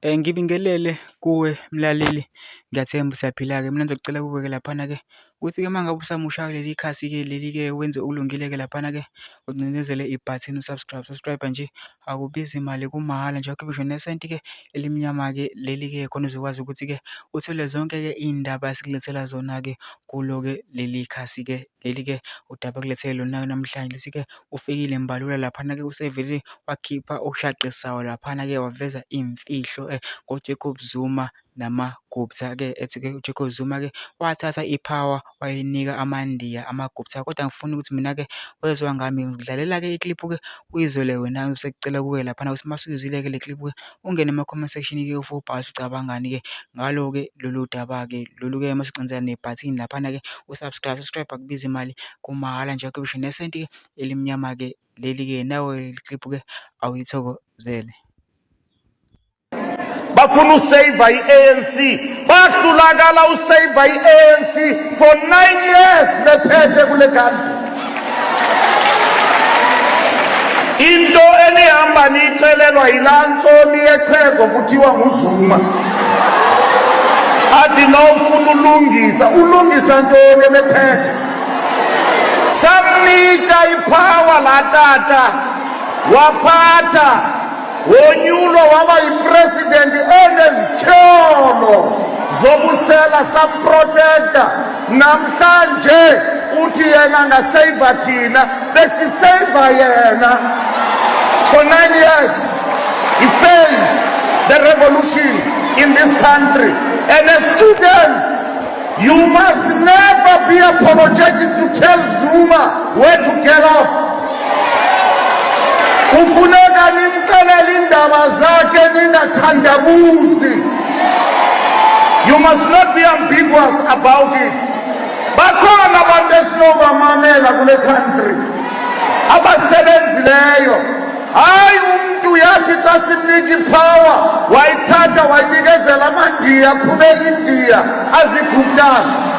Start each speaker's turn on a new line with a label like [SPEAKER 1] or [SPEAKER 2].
[SPEAKER 1] Ngibingelele kuwe mlaleli, ngiyathemba usaphila-ke. Mina ngizocela kuwe-ke laphana-ke ukuthi-ke uma ngabe usamusha kuleli khasi-ke leli-ke wenze ulungile-ke laphana-ke ucindezele ibhathini subscribe nje, akubizi imali, kumahhala nje, awukhiphi ngisho nesenti-ke elimnyama-ke leli-ke khona uzokwazi ukuthi-ke uthole zonke-ke iy'ndaba esikulethela zona-ke kulo-ke leli khasi-ke leli-ke udaba ekulethele lona namhlanje. Lesi-ke ufikile Mbalula laphana-ke usevele wakhipha oshaqishayo laphana-ke waveza iy'mfihlo ngoJacob Zuma namaGupta-ke ethi-ke uJacob Zuma-ke wathatha i-power wayinika amaNdiya, amaGupta. Kodwa ngifuna ukuthi mina-ke wezwa ngami ngidlalela-ke ikliphu-ke uyizwele wena, sekucela kuwe laphana ukuthi masuyizwile-ke le kliphu-ke ungene ema-comment section-ke ufike ubhale ukuthi ucabangani-ke ngalo-ke lolu daba-ke lolu-ke masucindezela nebhathini laphana-ke subscribe akubizi imali, kumahhala nje, awukhiphi ngisho nesenti-ke elimnyama-ke leli-ke. Nawe le kliphu-ke awuyithokozele.
[SPEAKER 2] Bafuna usave i-ANC, bahlulakala usave i-ANC for 9 years bephethe kule country. Into enihamba niyixelelwa yilaa ntsomi yexhego kuthiwa nguZuma, athi nawufuna ulungisa ntoni ebephethe. Samnika ipower laa tata, waphatha wonyulwa waba yipresident enezityholo zobusela, samprotecta. Namhlanje uthi yena ngaseyiva thina, besiseyiva yena. For 9 years he failed the revolution in this country. And as students, you must never be apologetic to tell Zuma where to get off. Ufuneka nimxelele indaba zakhe ningathandabuzi. You must not be ambiguous about it. Bakhona abantu esinobamamela kule country abasebenzileyo. Hayi umntu yathi xa simnika ipower wayithatha wayinikezela amaNdiya, khube India aziguptas.